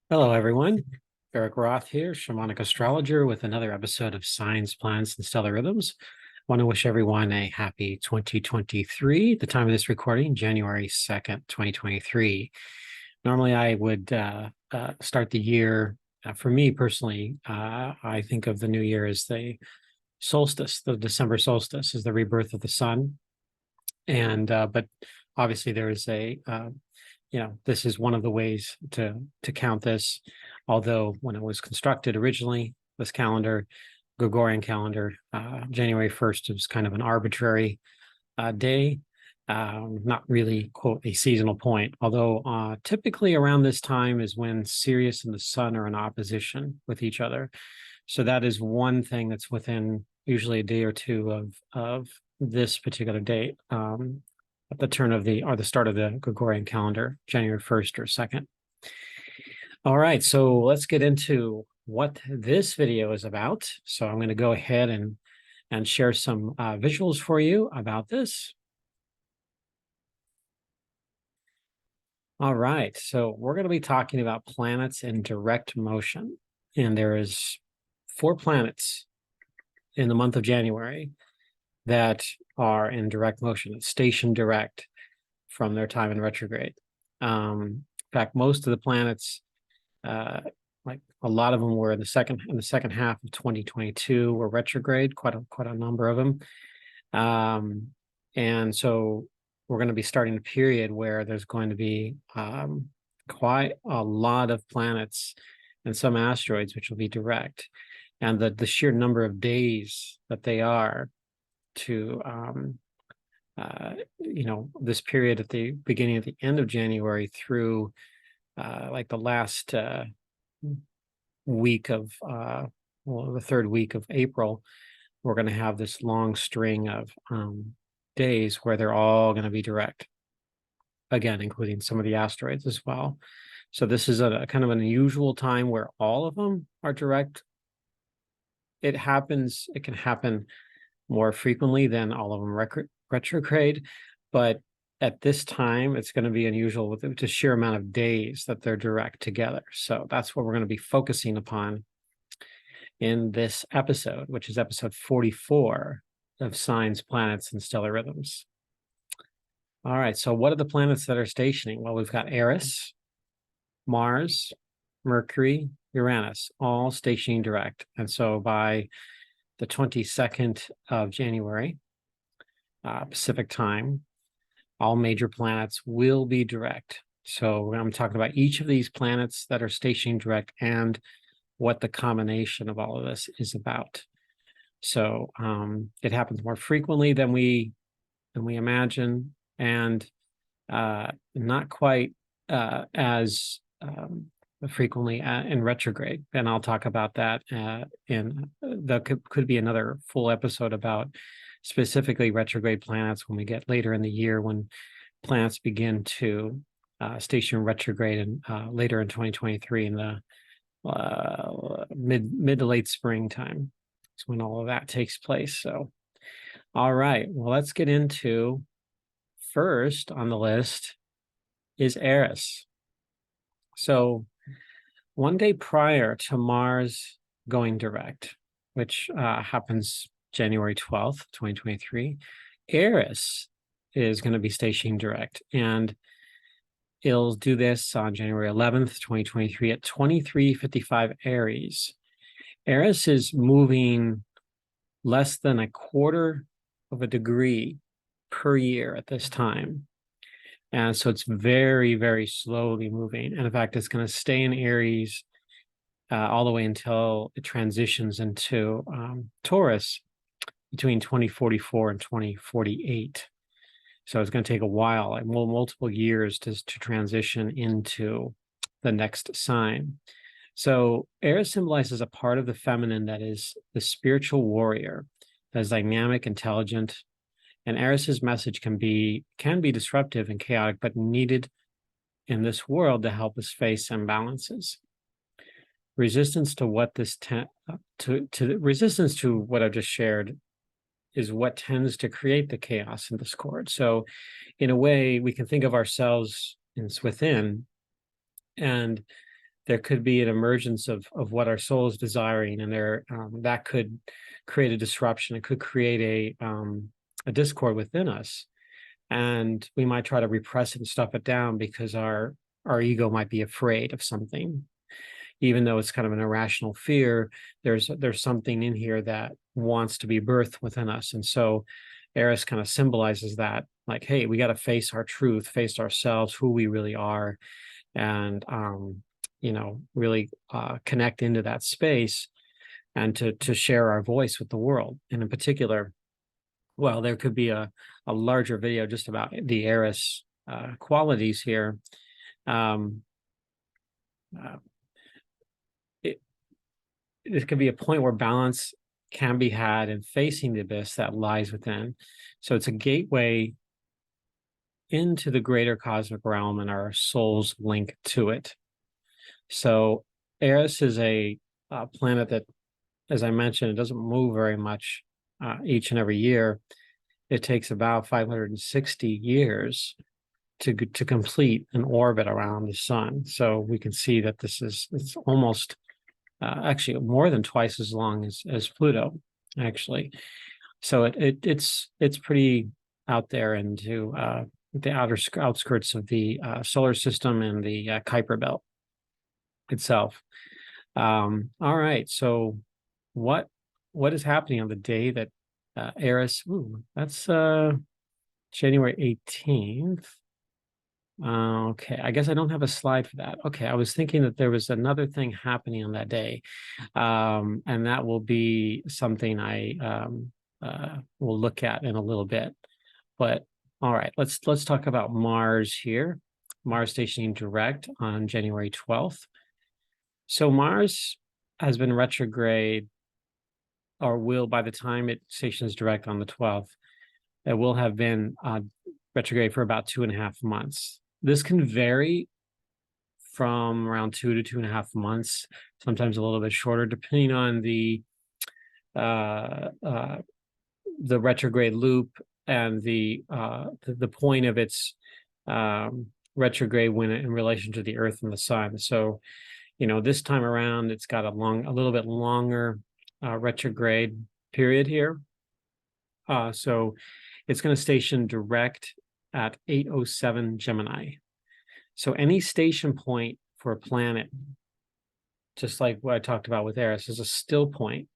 Hello, everyone. Erik Roth here, shamanic astrologer, with another episode of Signs, Planets, and Stellar Rhythms. I want to wish everyone a happy 2023. The time of this recording, January 2nd, 2023. Normally, I would start the year, for me personally, I think of the new year as the solstice, the December solstice is the rebirth of the sun. But obviously there is this is one of the ways to count this. Although when it was constructed originally, this calendar, Gregorian calendar, January 1st was kind of an arbitrary day, not really, quote, a seasonal point. Although typically around this time is when Sirius and the sun are in opposition with each other. So that is one thing that's within usually a day or two of this particular date. At the turn of the start of the Gregorian calendar, January 1st or 2nd. All right, so let's get into what this video is about. So I'm going to go ahead and share some visuals for you about this. All right, so we're going to be talking about planets in direct motion. And there is 4 planets in the month of January that are in direct motion, station direct from their time in retrograde. In fact, most of the planets, like a lot of them were in the second half of 2022 were retrograde, quite a number of them. And so we're going to be starting a period where there's going to be quite a lot of planets and some asteroids which will be direct. And the sheer number of days that they are to this period at the beginning, at the end of January through like the last week of the third week of April, we're going to have this long string of days where they're all going to be direct, again, including some of the asteroids as well. So this is a kind of an unusual time where all of them are direct. It can happen more frequently than all of them retrograde, but at this time, it's going to be unusual with the sheer amount of days that they're direct together. So that's what we're going to be focusing upon in this episode, which is episode 44 of Signs, Planets, and Stellar Rhythms. All right, so what are the planets that are stationing? Well, we've got Eris, Mars, Mercury, Uranus, all stationing direct. And so by the 22nd of January, Pacific time, all major planets will be direct. So I'm talking about each of these planets that are stationing direct and what the combination of all of this is about. So it happens more frequently than we imagine, and not quite as frequently in retrograde. And I'll talk about that could be another full episode about specifically retrograde planets when we get later in the year, when planets begin to station retrograde and later in 2023 in the mid to late springtime. It's when all of that takes place. So, all right, well, let's get into, first on the list is Eris. So one day prior to Mars going direct, which happens January 12th, 2023, Eris is going to be stationing direct, and it'll do this on January 11th, 2023 at 23:55 Aries. Eris is moving less than a quarter of a degree per year at this time. And so it's very, very slowly moving. And in fact, it's going to stay in Aries all the way until it transitions into Taurus between 2044 and 2048. So it's going to take a while, like multiple years to transition into the next sign. So Eris symbolizes a part of the feminine that is the spiritual warrior, that is dynamic, intelligent, and Eris's message can be disruptive and chaotic, but needed in this world to help us face imbalances. Resistance to what resistance to what I've just shared is what tends to create the chaos and discord. So in a way, we can think of ourselves within, and there could be an emergence of what our soul is desiring, and that could create a disruption. It could create a discord within us, and we might try to repress it and stuff it down because our ego might be afraid of something, even though it's kind of an irrational fear. There's something in here that wants to be birthed within us, and so Eris kind of symbolizes that, like, hey, we got to face our truth, face ourselves, who we really are, and really connect into that space, and to share our voice with the world. And in particular, well, there could be a larger video just about the Eris qualities here. It could be a point where balance can be had in facing the abyss that lies within. So it's a gateway into the greater cosmic realm and our soul's link to it. So Eris is a planet that, as I mentioned, it doesn't move very much each and every year. It takes about 560 years to complete an orbit around the sun. So we can see that it's almost actually more than twice as long as Pluto, actually. So it's pretty out there into the outskirts of the solar system and the Kuiper Belt itself. All right, so what is happening on the day that Eris? Ooh, that's January 18th. Okay, I guess I don't have a slide for that. Okay, I was thinking that there was another thing happening on that day, and that will be something I will look at in a little bit. But all right, let's talk about Mars here. Mars stationing direct on January 12th. So Mars has been retrograde, or will, by the time it stations direct on the 12th, it will have been retrograde for about 2.5 months. This can vary from around 2 to 2.5 months, sometimes a little bit shorter, depending on the retrograde loop and the point of its retrograde when in relation to the Earth and the Sun. So, this time around, it's got a little bit longer retrograde period here. So it's going to station direct at 8:07 Gemini. So any station point for a planet, just like what I talked about with Eris, is a still point,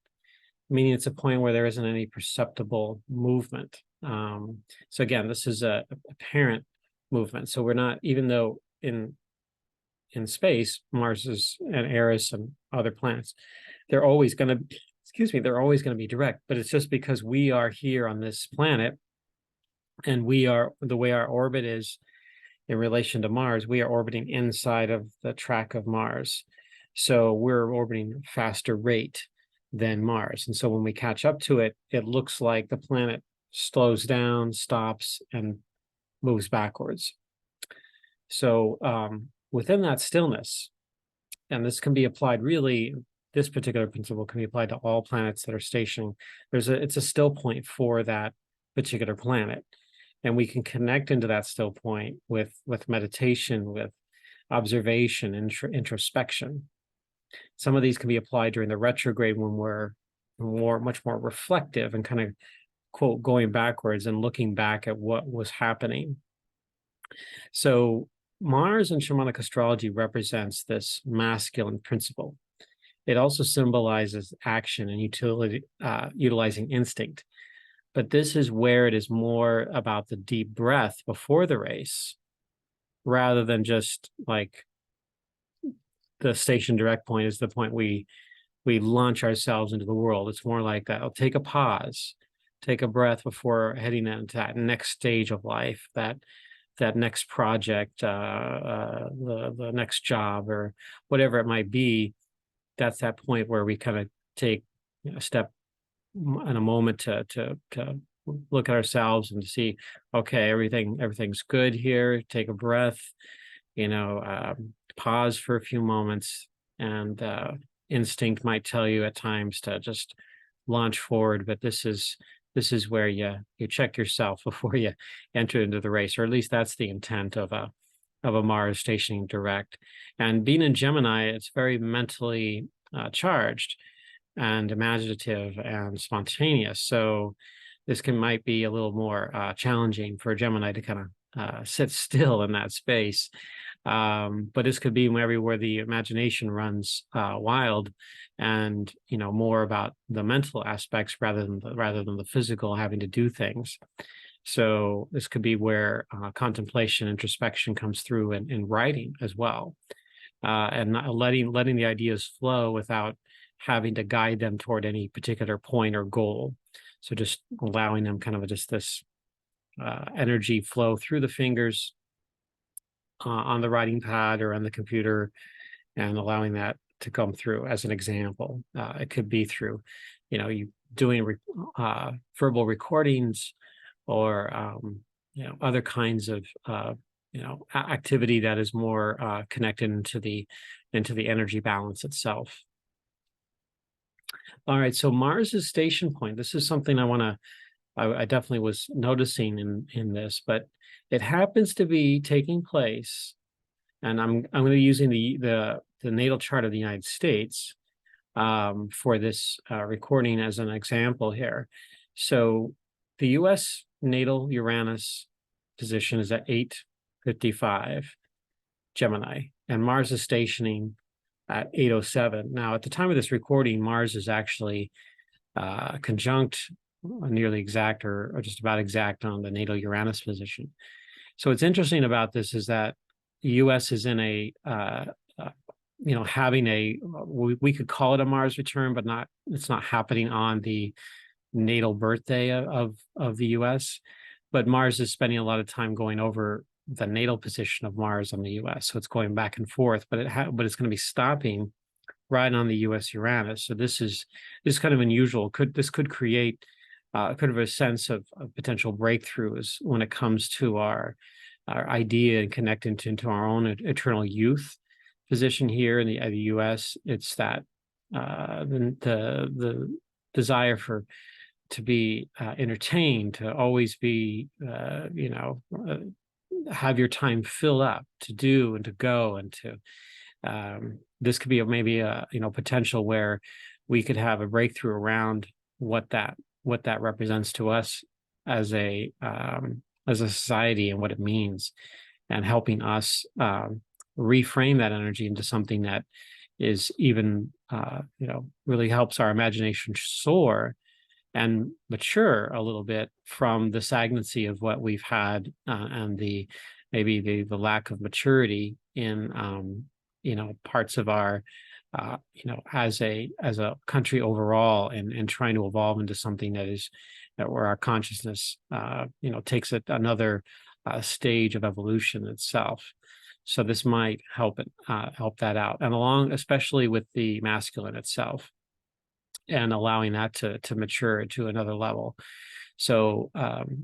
meaning it's a point where there isn't any perceptible movement. So again, this is a apparent movement. So we're not, even though in space, Mars and Eris and other planets, they're always going to be direct, but it's just because we are here on this planet, and the way our orbit is in relation to Mars, we are orbiting inside of the track of Mars. So we're orbiting faster rate than Mars. And so when we catch up to it, it looks like the planet slows down, stops, and moves backwards. So within that stillness, and this can be applied really, this particular principle can be applied to all planets that are stationing. It's a still point for that particular planet. And we can connect into that still point with meditation, with observation, introspection. Some of these can be applied during the retrograde when we're much more reflective and kind of, quote, going backwards and looking back at what was happening. So Mars in shamanic astrology represents this masculine principle. It also symbolizes action and utilizing instinct. But this is where it is more about the deep breath before the race, rather than just like the station direct point is the point we launch ourselves into the world. It's more like that. I'll take a pause, take a breath before heading into that next stage of life, that next project, the next job, or whatever it might be. That's that point where we kind of take a step in a moment to look at ourselves and to see, okay, everything's good here. Take a breath, pause for a few moments, and instinct might tell you at times to just launch forward. But this is where you check yourself before you enter into the race, or at least that's the intent of of a Mars stationing direct. And being in Gemini, it's very mentally charged and imaginative and spontaneous. So this might be a little more challenging for Gemini to kind of sit still in that space. But this could be where the imagination runs wild, and more about the mental aspects rather than the physical having to do things. So this could be where contemplation, introspection comes through in writing as well, and not letting the ideas flow without having to guide them toward any particular point or goal. So just allowing them kind of just this energy flow through the fingers on the writing pad or on the computer, and allowing that to come through. As an example, it could be through, you doing verbal recordings, or other kinds of activity that is more connected into the energy balance itself. All right, so Mars's station point. This is something I definitely was noticing in this, but it happens to be taking place, and I'm going to be using the natal chart of the United States for this recording as an example here. So the U.S. natal Uranus position is at 8:55 Gemini, and Mars is stationing at 8:07. Now, at the time of this recording, Mars is actually conjunct, nearly exact, or just about exact on the natal Uranus position. So what's interesting about this is that the U.S. is in a having we could call it a Mars return, but it's not happening on the natal birthday of the U.S. But Mars is spending a lot of time going over the natal position of Mars on the U.S. So it's going back and forth, but it's going to be stopping right on the U.S. Uranus. So this is kind of unusual. This could create kind of a sense of potential breakthroughs when it comes to our idea and connecting into our own eternal youth position here in the U.S. It's that the desire to be entertained, to always be have your time fill up, to do and to go, and to this could be maybe a potential where we could have a breakthrough around what that represents to us as a society and what it means, and helping us reframe that energy into something that is even really helps our imagination soar and mature a little bit from the stagnancy of what we've had, and maybe the lack of maturity in parts of our as a country overall, and trying to evolve into something where our consciousness takes it another stage of evolution itself. So this might help that out, and especially with the masculine itself, and allowing that to mature to another level. So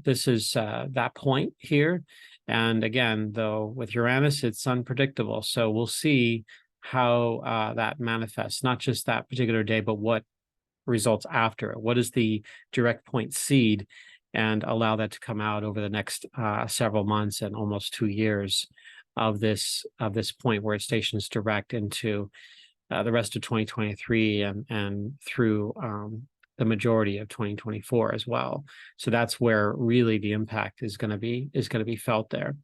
this is that point here. And again, though, with Uranus, it's unpredictable. So we'll see how that manifests, not just that particular day, but what results after it. What is the direct point seed, and allow that to come out over the next several months and almost 2 years of this point where it stations direct into the rest of 2023 and through the majority of 2024 as well. So that's where really the impact is going to be felt there.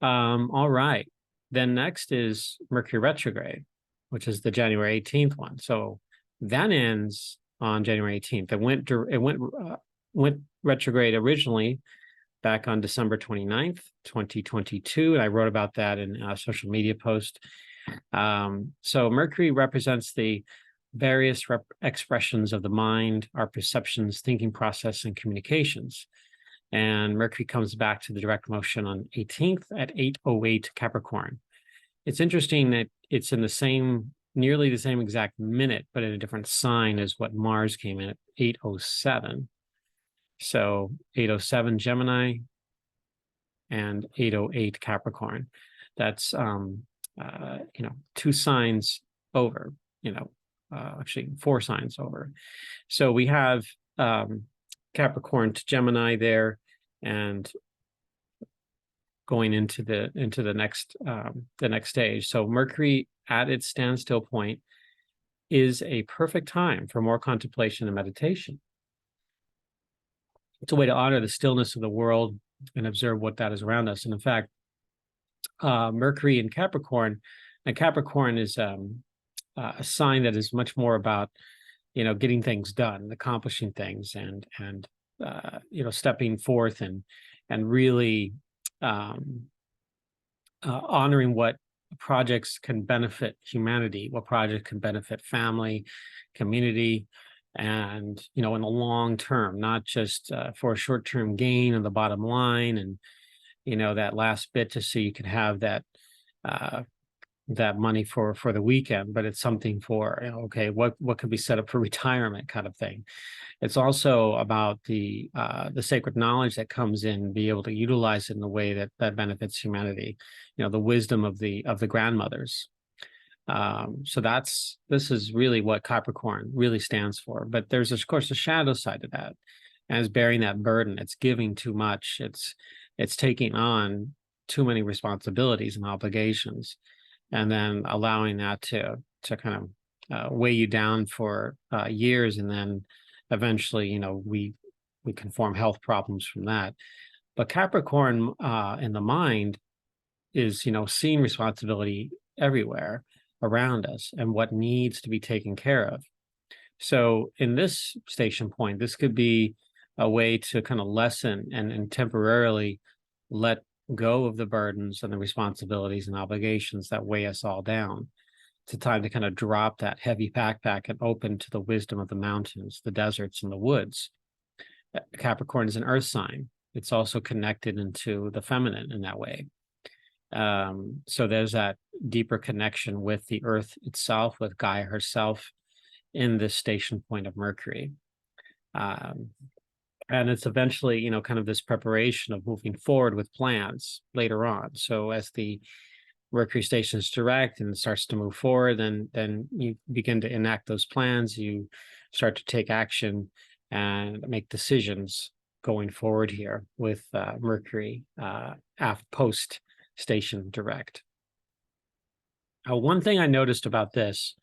All right. Then next is Mercury retrograde, which is the January 18th one. So that ends on January 18th. It went retrograde originally back on December 29th, 2022. And I wrote about that in a social media post. So Mercury represents the various expressions of the mind, our perceptions, thinking process, and communications. And Mercury comes back to the direct motion on 18th at 8:08 Capricorn. It's interesting that it's in nearly the same exact minute, but in a different sign as what Mars came in at 8:07. So 8:07 Gemini and 8:08 Capricorn. That's 2 signs over, actually 4 signs over. So we have Capricorn to Gemini there, and going into the next stage. So Mercury at its standstill point is a perfect time for more contemplation and meditation. It's a way to honor the stillness of the world and observe what that is around us. And in fact, Mercury in Capricorn, and Capricorn is a sign that is much more about, getting things done, accomplishing things, and stepping forth and really honoring what projects can benefit humanity, what project can benefit family, community, and in the long term, not just for a short-term gain on the bottom line, and that last bit to see you can have that money for the weekend, but it's something for okay, what could be set up for retirement, kind of thing. It's also about the sacred knowledge that comes in, be able to utilize it in a way that benefits humanity. The wisdom of the grandmothers. So this is really what Capricorn really stands for. But there's, of course, a shadow side to that, as bearing that burden. It's giving too much. It's taking on too many responsibilities and obligations, and then allowing that to kind of weigh you down for years, and then eventually, we can form health problems from that. But Capricorn in the mind is, seeing responsibility everywhere around us and what needs to be taken care of. So in this station point, this could be a way to kind of lessen and temporarily let go of the burdens and the responsibilities and obligations that weigh us all down. It's a time to kind of drop that heavy backpack and open to the wisdom of the mountains, the deserts, and the woods. Capricorn is an earth sign. It's also connected into the feminine in that way. So there's that deeper connection with the earth itself, with Gaia herself, in this station point of Mercury. And it's eventually, kind of this preparation of moving forward with plans later on. So as the Mercury station is direct and starts to move forward, then you begin to enact those plans. You start to take action and make decisions going forward here with Mercury post station direct. One thing I noticed about this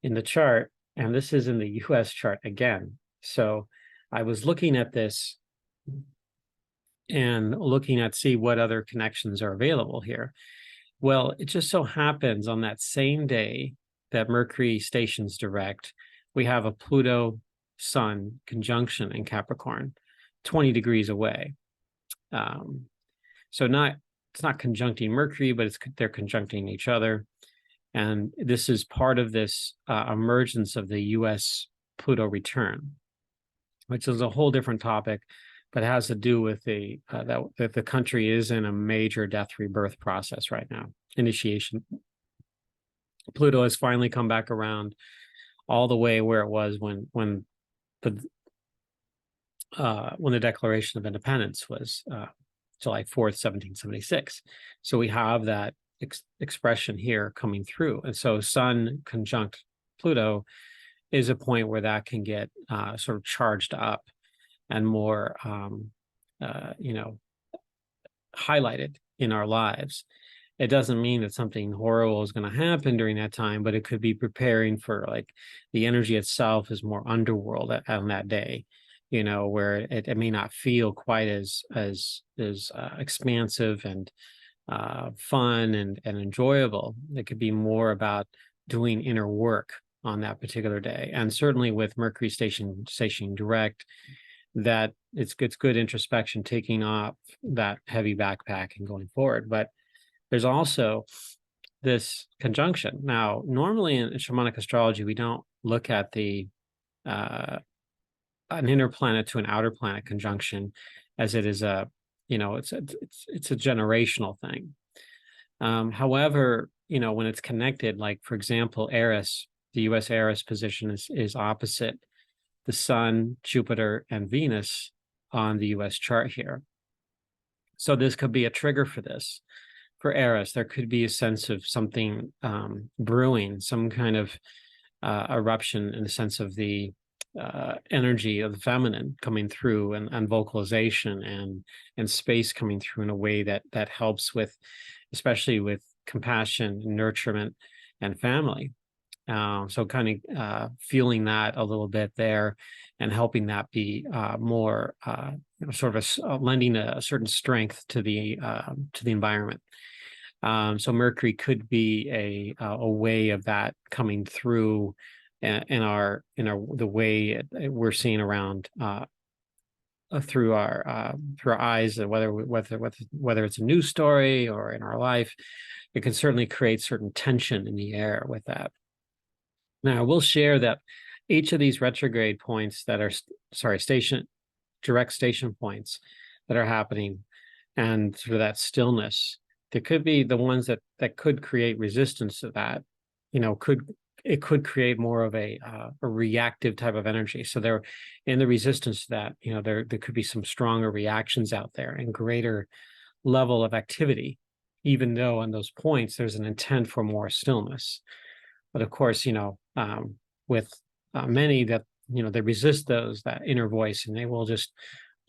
in the chart, and this is in the US chart again. So I was looking at this and looking at see what other connections are available here. Well, it just so happens on that same day that Mercury stations direct, we have a Pluto Sun conjunction in Capricorn, 20 degrees away. So it's not conjuncting Mercury, but they're conjuncting each other. And this is part of this emergence of the US Pluto return, which is a whole different topic, but has to do with that the country is in a major death rebirth process right now, initiation. Pluto has finally come back around all the way where it was when the Declaration of Independence was July 4th, 1776. So we have that expression here coming through. And so Sun conjunct Pluto is a point where that can get sort of charged up and more, highlighted in our lives. It doesn't mean that something horrible is going to happen during that time, but it could be preparing for, like, the energy itself is more underworld on that day, where it may not feel quite as expansive and fun and enjoyable. It could be more about doing inner work on that particular day. And certainly with Mercury station direct, that it's good introspection, taking off that heavy backpack and going forward. But there's also this conjunction. Now, normally in shamanic astrology, we don't look at an inner planet to an outer planet conjunction as it is it's a generational thing. However, when it's connected, like, for example, Eris, the US Eris position is opposite the Sun, Jupiter, and Venus on the US chart here. So this could be a trigger for this. For Eris, there could be a sense of something brewing, some kind of eruption in the sense of the energy of the feminine coming through, and vocalization and space coming through in a way that helps with, especially with compassion, nurturement, and family. So kind of feeling that a little bit there, and helping that be more sort of lending a certain strength to the environment. So Mercury could be a way of that coming through in our the way we're seeing around through our eyes, whether it's a news story or in our life. It can certainly create certain tension in the air with that. Now, we'll share that each of these retrograde points that are, direct station points that are happening, and sort of that stillness, there could be the ones that could create resistance to that. It could create more of a reactive type of energy. So there, in the resistance to that, there could be some stronger reactions out there and greater level of activity, even though on those points there's an intent for more stillness. But of course, with many that, they resist that inner voice, and they will just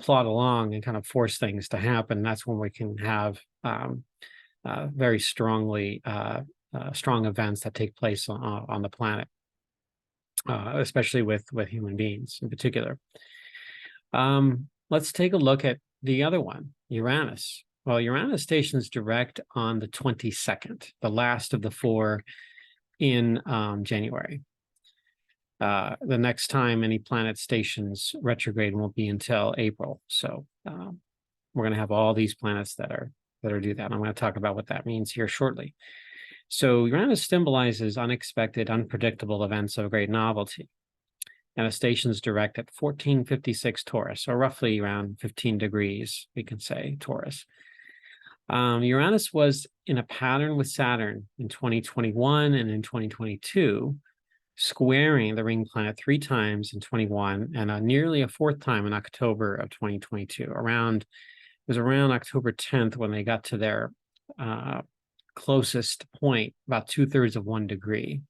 plod along and kind of force things to happen. That's when we can have very strong events that take place on the planet, especially with human beings in particular. Let's take a look at the other one, Uranus. Well, Uranus stations direct on the 22nd, the last of the 4 in January. The next time any planet stations retrograde won't be until April. So we're going to have all these planets that are do that. I'm going to talk about what that means here shortly. So Uranus symbolizes unexpected, unpredictable events of great novelty. And it stations direct at 1456 Taurus, or roughly around 15 degrees, we can say, Taurus. Uranus was in a pattern with Saturn in 2021 and in 2022, squaring the ring planet 3 times in 21 and nearly a 4th time in October of 2022. It was around October 10th when they got to their closest point, about 2/3 of 1 degree.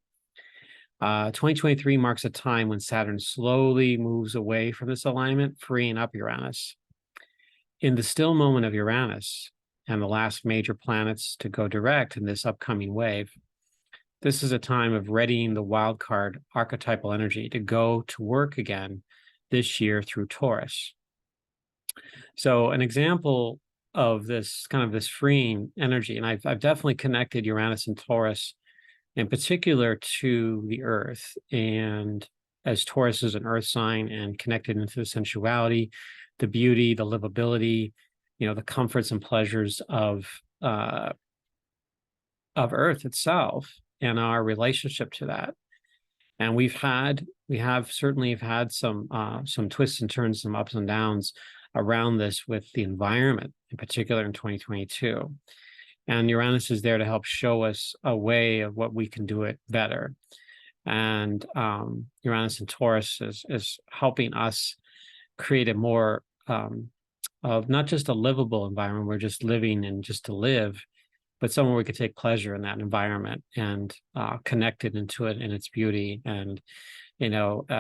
2023 marks a time when Saturn slowly moves away from this alignment, freeing up Uranus. In the still moment of Uranus, and the last major planets to go direct in this upcoming wave, this is a time of readying the wildcard archetypal energy to go to work again this year through Taurus. So an example of this kind of this freeing energy, and I've definitely connected Uranus and Taurus in particular to the Earth, and as Taurus is an Earth sign and connected into the sensuality, the beauty, the livability, the comforts and pleasures of Earth itself and our relationship to that. And we have certainly had some twists and turns, some ups and downs around this with the environment, in particular in 2022. And Uranus is there to help show us a way of what we can do it better. And Uranus and Taurus is helping us create a more of not just a livable environment, we're just living and just to live, but somewhere we could take pleasure in that environment and connected into it in its beauty. And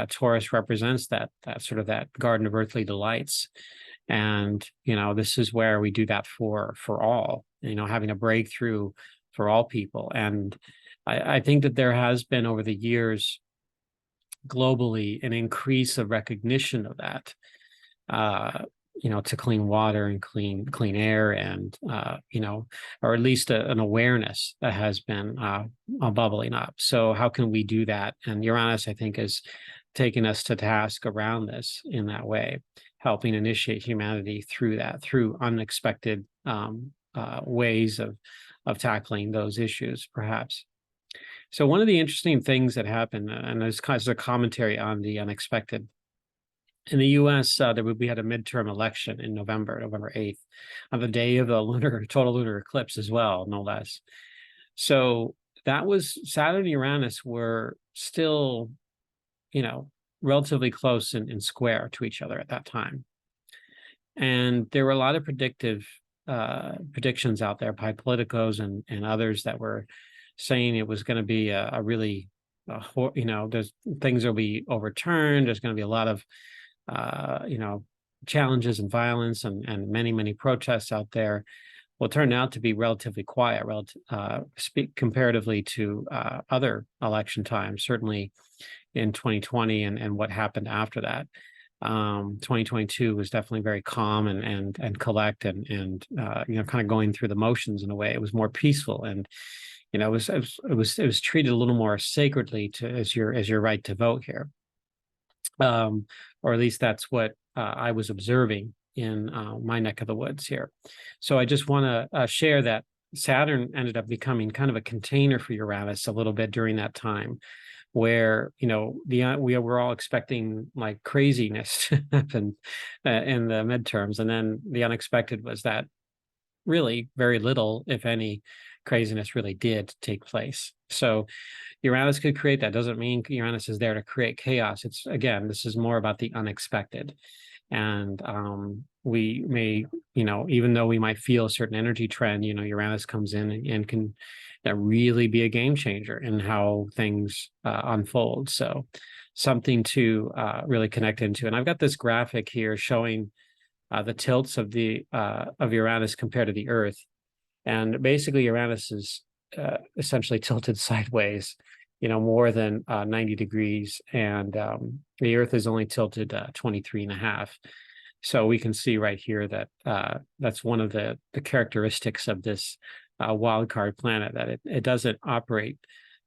Taurus represents that sort of that garden of earthly delights. And this is where we do that for all, having a breakthrough for all people. And I think that there has been over the years globally an increase of recognition of that, to clean water and clean air, and or at least an awareness that has been bubbling up. So how can we do that? And Uranus, I think, is taking us to task around this in that way, helping initiate humanity through that, through unexpected ways of tackling those issues, perhaps. So one of the interesting things that happened, and there's kind of a commentary on the unexpected. In the U.S., we had a midterm election in November 8th, on the day of the total lunar eclipse as well, no less. So that was Saturn and Uranus were still, relatively close in square to each other at that time. And there were a lot of predictions out there by politicos and others that were saying it was going to be a really there's things will be overturned. There's going to be a lot of, challenges and violence and many protests out there. Will turn out to be relatively quiet, speak comparatively to other election times, certainly in 2020 and what happened after that. 2022 was definitely very calm and collect and kind of going through the motions in a way. It was more peaceful, and it was treated a little more sacredly as your right to vote here, or at least that's what I was observing in my neck of the woods here. So I just want to share that Saturn ended up becoming kind of a container for Uranus a little bit during that time, where we were all expecting like craziness to happen in the midterms, and then the unexpected was that really very little, if any, craziness really did take place. So Uranus could create that. Doesn't mean Uranus is there to create chaos. It's, again, this is more about the unexpected. And we may, even though we might feel a certain energy trend, Uranus comes in and can really be a game changer in how things unfold. So something to really connect into. And I've got this graphic here showing the tilts of Uranus compared to the Earth. And basically Uranus is essentially tilted sideways, more than 90 degrees. And the Earth is only tilted 23 and a half. So we can see right here that that's one of the characteristics of this wild card planet, that it doesn't operate,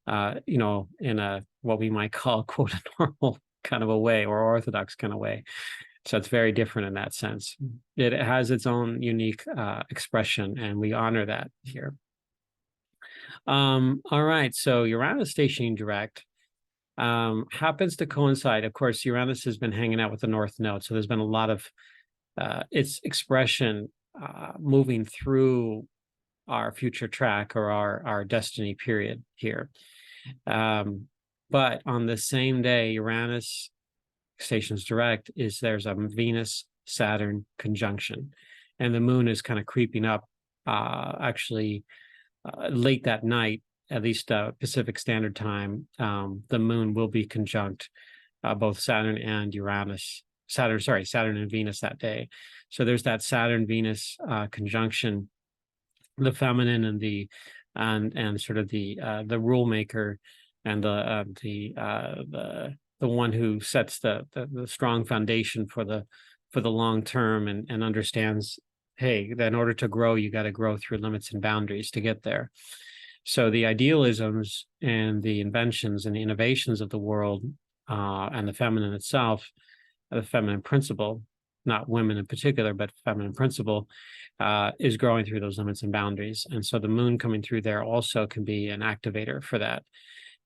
in a what we might call, quote, a normal kind of a way, or orthodox kind of way. So it's very different in that sense. It has its own unique expression, and we honor that here. All right, so Uranus stationing direct happens to coincide. Of course, Uranus has been hanging out with the North Node, so there's been a lot of its expression moving through our future track, or our destiny period here. But on the same day Uranus stations direct, there's a Venus-Saturn conjunction, and the moon is kind of creeping up actually late that night, at least Pacific Standard Time. The moon will be conjunct both Saturn and Saturn and Venus that day. So there's that Saturn-Venus conjunction, the feminine and sort of the rule maker, and the one who sets the strong foundation for the long term, and understands, hey, that in order to grow, you got to grow through limits and boundaries to get there. So the idealisms and the inventions and the innovations of the world, and the feminine itself, the feminine principle, not women in particular, but feminine principle, is growing through those limits and boundaries. And so the moon coming through there also can be an activator for that.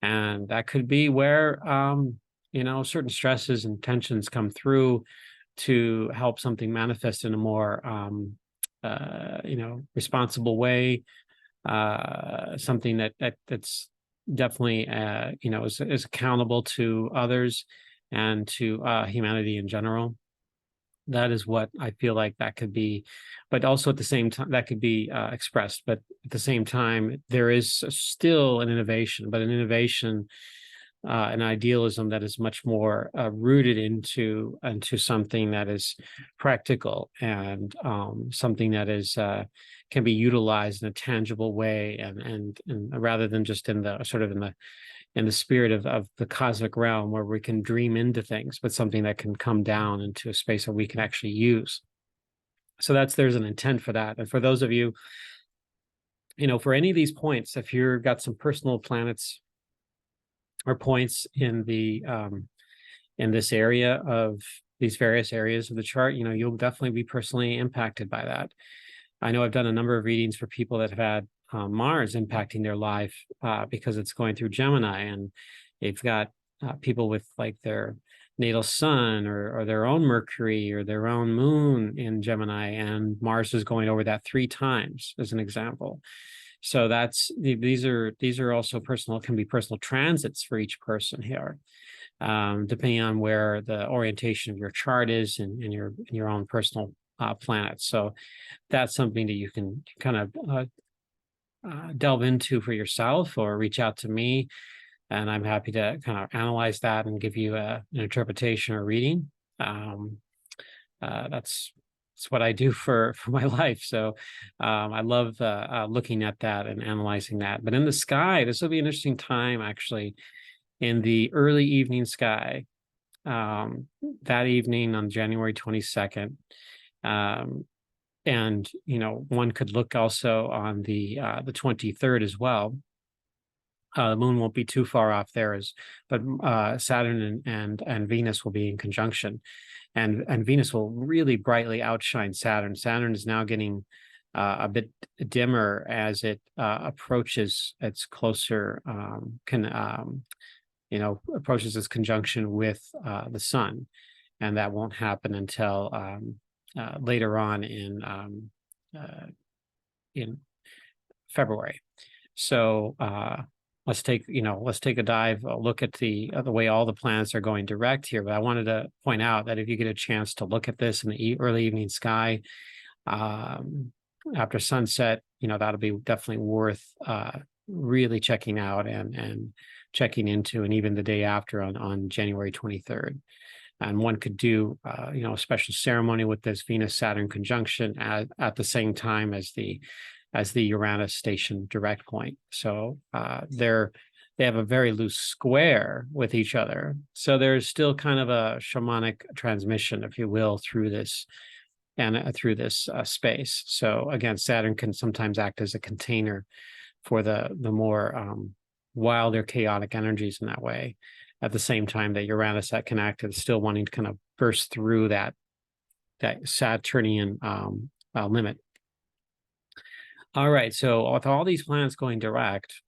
And that could be where, certain stresses and tensions come through to help something manifest in a more, responsible way, something that's definitely, is accountable to others and to humanity in general. That is what I feel like that could be, but also at the same time that could be expressed. But at the same time, there is still an innovation, but an innovation, an idealism that is much more rooted into something that is practical, and something that is can be utilized in a tangible way, and rather than just in the sort of in the spirit of the cosmic realm, where we can dream into things, but something that can come down into a space where we can actually use. So there's an intent for that. And for those of you, for any of these points, if you've got some personal planets or points in in this area of these various areas of the chart, you'll definitely be personally impacted by that. I know I've done a number of readings for people that have had Mars impacting their life because it's going through Gemini, and they've got people with like their natal sun or their own Mercury or their own moon in Gemini, and Mars is going over that 3 times as an example. So these are also can be personal transits for each person here, depending on where the orientation of your chart is in your own personal planet. So that's something that you can kind of delve into for yourself, or reach out to me and I'm happy to kind of analyze that and give you an interpretation or reading. Um, that's what I do for my life. So I love looking at that and analyzing that. But in the sky, this will be an interesting time actually. In the early evening sky, that evening on January 22nd. And one could look also on the 23rd as well. The moon won't be too far off there, but Saturn and Venus will be in conjunction, and Venus will really brightly outshine Saturn. Saturn is now getting a bit dimmer as it approaches its closer approaches its conjunction with the sun, and that won't happen until later on in February. So let's take a dive, a look at the way all the planets are going direct here. But I wanted to point out that if you get a chance to look at this in the early evening sky after sunset, that'll be definitely worth really checking out and checking into, and even the day after on January 23rd. And one could do a special ceremony with this Venus-Saturn conjunction at the same time as the Uranus station direct point. So they have a very loose square with each other. So there's still kind of a shamanic transmission, if you will, through this space. So again, Saturn can sometimes act as a container for the more wilder, chaotic energies in that way. At the same time that Uranus that can act as still wanting to kind of burst through that Saturnian limit. All right, so with all these planets going direct,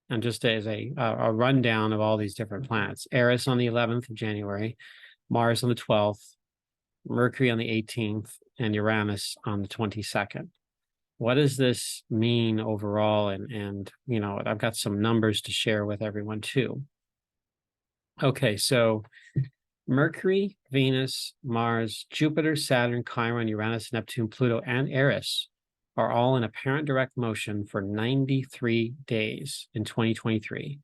and just as a rundown of all these different planets: Eris on the 11th of January, Mars on the 12th, Mercury on the 18th, and Uranus on the 22nd. What does this mean overall? And I've got some numbers to share with everyone too. Okay, so Mercury, Venus, Mars, Jupiter, Saturn, Chiron, Uranus, Neptune, Pluto, and Eris are all in apparent direct motion for 93 days in 2023.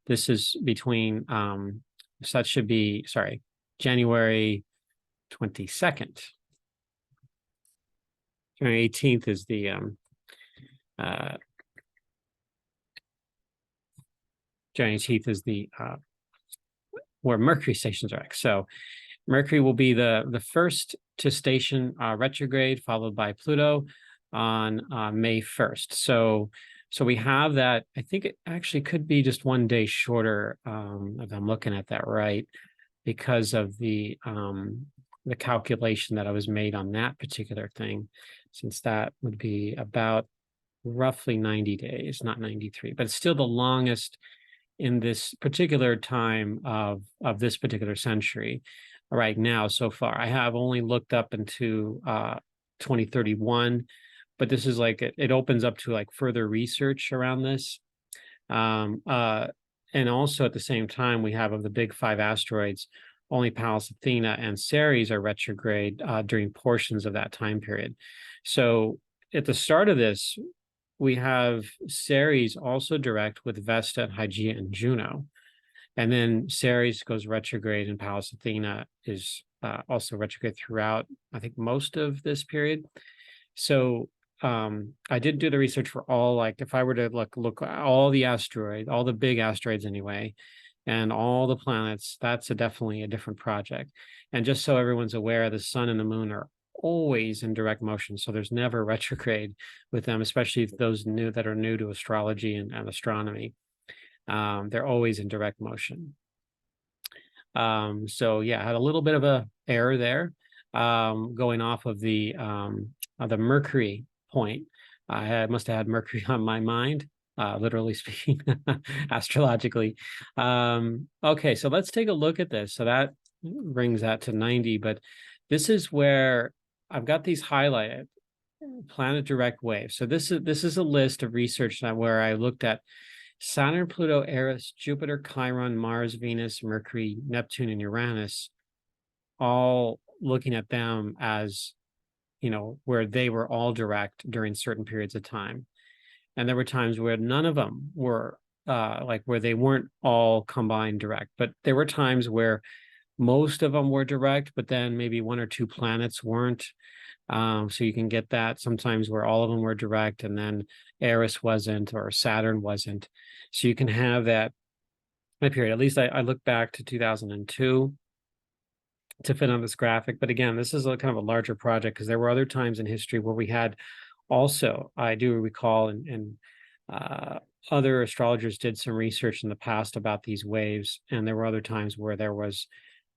This is between, so that should be, sorry, January 22nd. January 18th is the January 18th is the where Mercury stations are. So Mercury will be the first to station retrograde, followed by Pluto on May 1st. So we have that. I think it actually could be just one day shorter, if I'm looking at that right, because of the calculation that I was made on that particular thing, since that would be about roughly 90 days, not 93, but it's still the longest in this particular time of this particular century right now so far. I have only looked up into 2031, but this is like it opens up to like further research around this. And also at the same time, we have of the big 5 asteroids, only Pallas Athena and Ceres are retrograde during portions of that time period. So at the start of this, we have Ceres also direct with Vesta, Hygeia, and Juno. And then Ceres goes retrograde, and Pallas Athena is also retrograde throughout, I think, most of this period. So I did do the research for all, like if I were to look at all the asteroids, all the big asteroids anyway, and all the planets, that's definitely a different project. And just so everyone's aware, the sun and the moon are always in direct motion. So there's never retrograde with them, especially if those that are new to astrology and astronomy. They're always in direct motion. So yeah, I had a little bit of a error there going off of the Mercury point. I must have had Mercury on my mind, literally speaking, astrologically. Okay, so let's take a look at this. So that brings that to 90, but this is where I've got these highlighted planet direct waves. So this is a list of research where I looked at Saturn, Pluto, Eris, Jupiter, Chiron, Mars, Venus, Mercury, Neptune, and Uranus, all looking at them as, where they were all direct during certain periods of time. And there were times where none of them were like where they weren't all combined direct, but there were times where most of them were direct, but then maybe one or two planets weren't. So you can get that sometimes where all of them were direct and then Eris wasn't or Saturn wasn't. So you can have that period. At least I look back to 2002 to fit on this graphic. But again, this is a kind of a larger project because there were other times in history where we had also, I do recall, and other astrologers did some research in the past about these waves, and there were other times where there was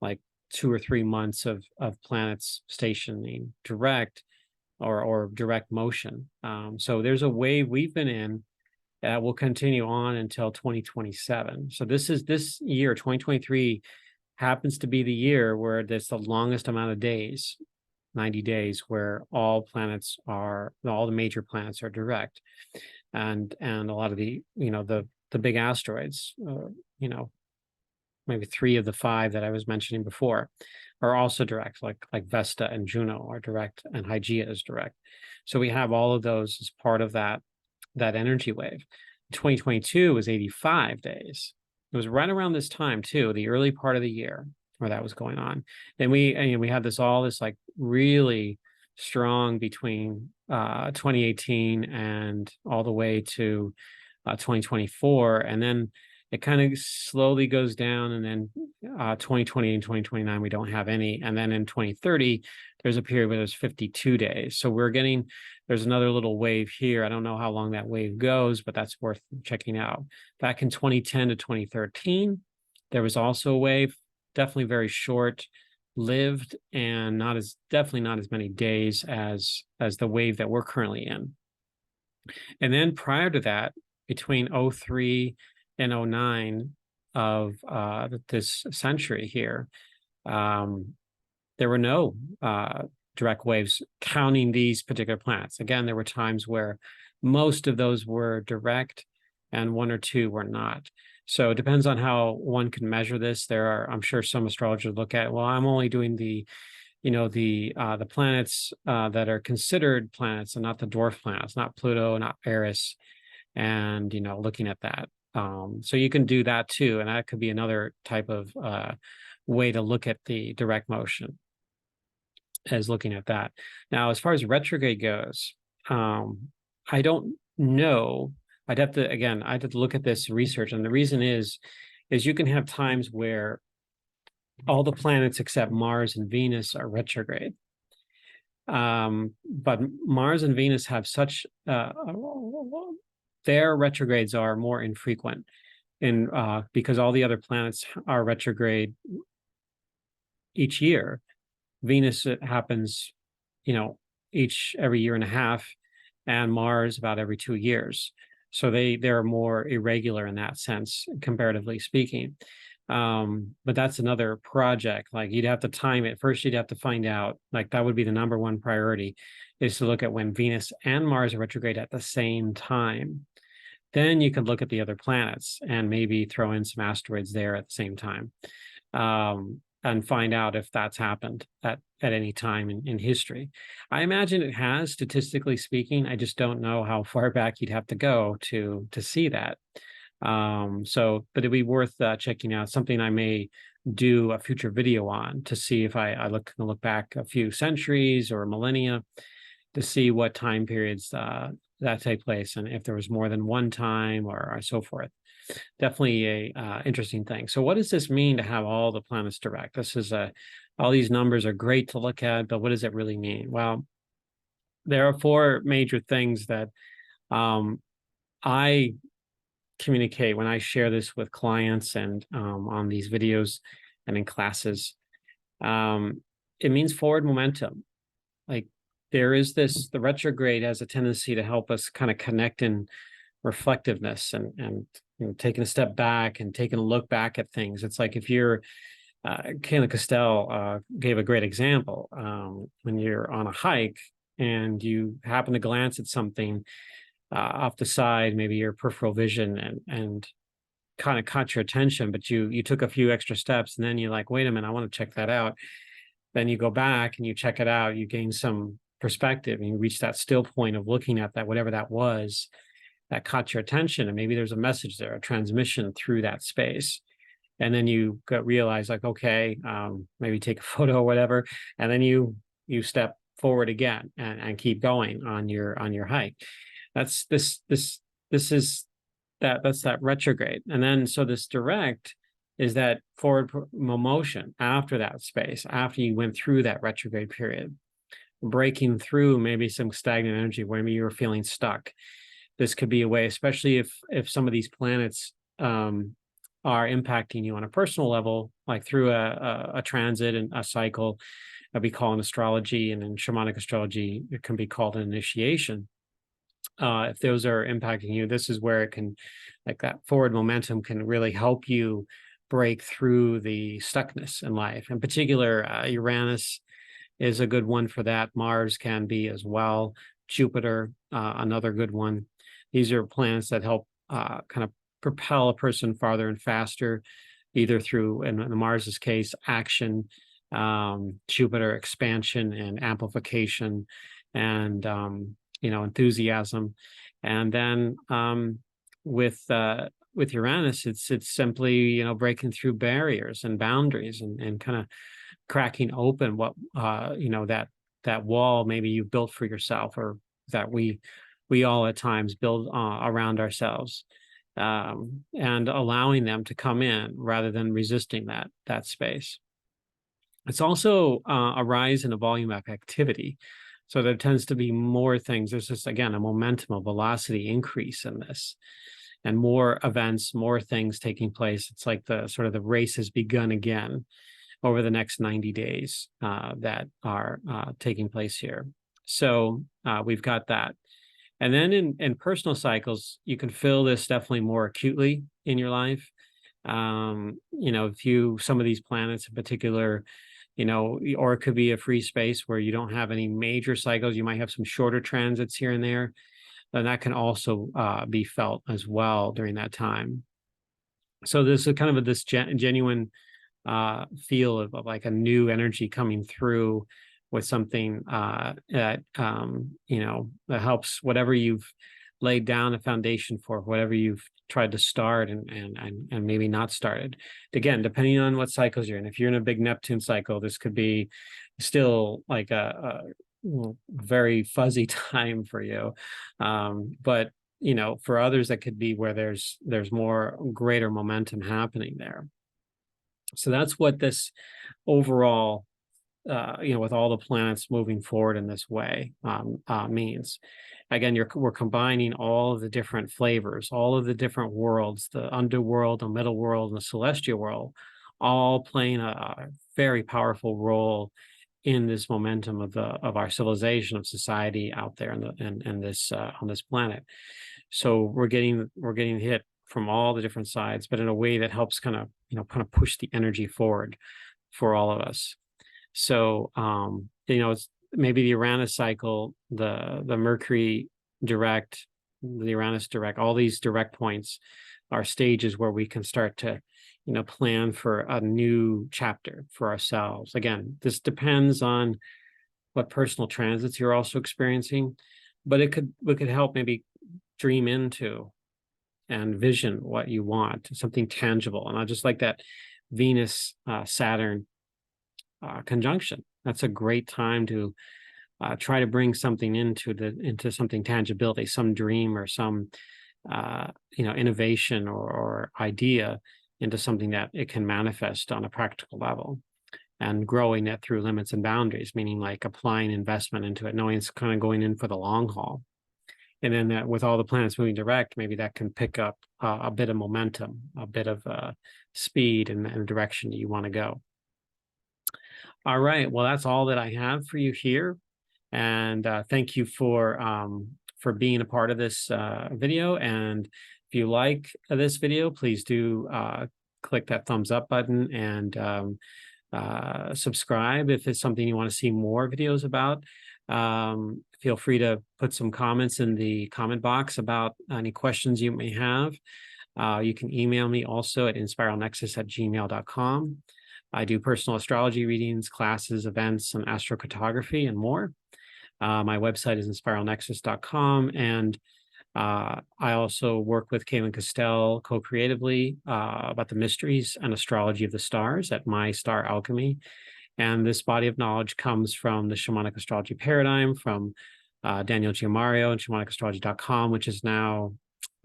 like 2 or 3 months of planets stationing direct or direct motion. So there's a wave we've been in that will continue on until 2027. So this year, 2023, happens to be the year where there's the longest amount of days, 90 days, where all the major planets are direct. And a lot of the, the big asteroids, maybe 3 of the 5 that I was mentioning before are also direct, like Vesta and Juno are direct, and Hygeia is direct. So we have all of those as part of that energy wave. 2022 was 85 days. It was right around this time too, the early part of the year where that was going on. Then we had this like really strong between 2018 and all the way to 2024, and then it kind of slowly goes down, and then 2020 and 2029 we don't have any, and then in 2030 there's a period where there's 52 days. So there's another little wave here. I don't know how long that wave goes, but that's worth checking out. Back in 2010 to 2013 there was also a wave, definitely very short lived and definitely not as many days as the wave that we're currently in. And then prior to that, between 03 and 09 of this century here, there were no direct waves counting these particular planets. Again, there were times where most of those were direct and 1 or 2 were not. So it depends on how one can measure this. I'm sure some astrologers look at, well, I'm only doing the planets that are considered planets and not the dwarf planets, not Pluto, not Eris, and looking at that. So you can do that too, and that could be another type of way to look at the direct motion, as looking at that. Now, as far as retrograde goes, I don't know. I'd have to look at this research, and the reason is you can have times where all the planets except Mars and Venus are retrograde. But Mars and Venus have such their retrogrades are more infrequent, because all the other planets are retrograde each year. Venus happens, every year and a half, and Mars about every 2 years. So they're more irregular in that sense, comparatively speaking. But that's another project. Like, you'd have to time it. First, you'd have to find out, like, that would be the number one priority, is to look at when Venus and Mars are retrograde at the same time. Then you could look at the other planets and maybe throw in some asteroids there at the same time, and find out if that's happened at any time in history. I imagine it has, statistically speaking. I just don't know how far back you'd have to go to see that. But it'd be worth checking out, something I may do a future video on, to see if I look back a few centuries or millennia to see what time periods that take place, and if there was more than one time or so forth. Definitely a interesting thing. So what does this mean to have all the planets direct? All these numbers are great to look at, but what does it really mean? Well, there are 4 major things that I communicate when I share this with clients and on these videos and in classes. It means forward momentum. Like, the retrograde has a tendency to help us kind of connect in reflectiveness and taking a step back and taking a look back at things. It's like, if you're Kayla Costell gave a great example. When you're on a hike and you happen to glance at something off the side, maybe your peripheral vision, and kind of caught your attention, but you took a few extra steps, and then you're like, wait a minute, I want to check that out. Then you go back and you check it out, you gain some perspective, and you reach that still point of looking at that, whatever that was, that caught your attention, and maybe there's a message there, a transmission through that space. And then you realize, like, okay, maybe take a photo or whatever, and then you step forward again and keep going on your hike. That's that retrograde. And then so this direct is that forward motion after that space, after you went through that retrograde period, breaking through maybe some stagnant energy where maybe you were feeling stuck. This could be a way, especially if some of these planets are impacting you on a personal level, like through a transit and a cycle that we call in astrology, and in shamanic astrology, it can be called an initiation. If those are impacting you, this is where it can, like, that forward momentum can really help you break through the stuckness in life. In particular, Uranus is a good one for that. Mars can be as well. Jupiter, another good one. These are planets that help kind of propel a person farther and faster, either through, in Mars's case, action, Jupiter, expansion and amplification, and enthusiasm. And then with Uranus, it's simply breaking through barriers and boundaries, and kind of cracking open what that wall maybe you've built for yourself, or that we all at times build around ourselves, and allowing them to come in rather than resisting that space. It's also a rise in the volume of activity. So there tends to be more things. There's just, again, a momentum, a velocity increase in this, and more events, more things taking place. It's like the sort of the race has begun again over the next 90 days that are taking place here. So we've got that. And then in personal cycles, you can feel this definitely more acutely in your life. If some of these planets in particular, or it could be a free space where you don't have any major cycles. You might have some shorter transits here and there, and that can also be felt as well during that time. So there's a kind of this genuine feel of like a new energy coming through with something that helps whatever you've laid down a foundation for, whatever you've tried to start and maybe not started. Again, depending on what cycles you're in. If you're in a big Neptune cycle, this could be still like a very fuzzy time for you. But for others, that could be where there's more greater momentum happening there. So that's what this overall, with all the planets moving forward in this way, means. Again, we're combining all of the different flavors, all of the different worlds, the underworld, the middle world, and the celestial world, all playing a very powerful role in this momentum of our civilization, of society out there in this on this planet. So we're getting hit from all the different sides, but in a way that helps kind of push the energy forward for all of us. So it's maybe the Uranus cycle, the Mercury direct, the Uranus direct, all these direct points are stages where we can start to plan for a new chapter for ourselves. Again, this depends on what personal transits you're also experiencing, but we could help maybe dream into and vision what you want, something tangible. And I just like that Venus Saturn conjunction. That's a great time to try to bring something into something tangibility, some dream or some innovation or idea into something that it can manifest on a practical level, and growing it through limits and boundaries, meaning like applying investment into it, knowing it's kind of going in for the long haul. And then that with all the planets moving direct, maybe that can pick up a bit of momentum, a bit of speed in the direction that you want to go. All right. Well, that's all that I have for you here. And thank you for being a part of this video. And if you like this video, please do click that thumbs up button and subscribe if it's something you want to see more videos about. Feel free to put some comments in the comment box about any questions you may have. You can email me also at inspiralnexus@gmail.com. I do personal astrology readings, classes, events, and astrocartography and more. My website is inspiralnexus.com, and I also work with Caitlin Castell co-creatively about the mysteries and astrology of the stars at My Star Alchemy. And this body of knowledge comes from the shamanic astrology paradigm from Daniel Giamario and shamanicastrology.com, which is now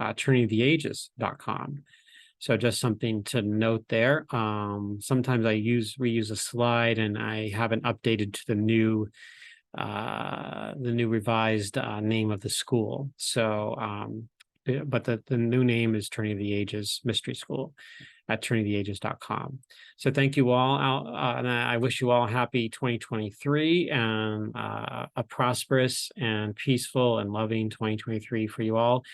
turningoftheages.com. So just something to note there. Sometimes I reuse a slide and I haven't updated to the new revised name of the school. So, but the new name is Turning of the Ages Mystery School at turningoftheages.com. So thank you all, and I wish you all happy 2023 and a prosperous and peaceful and loving 2023 for you all.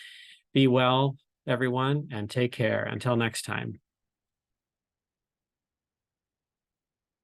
Be well, everyone, and take care. Until next time.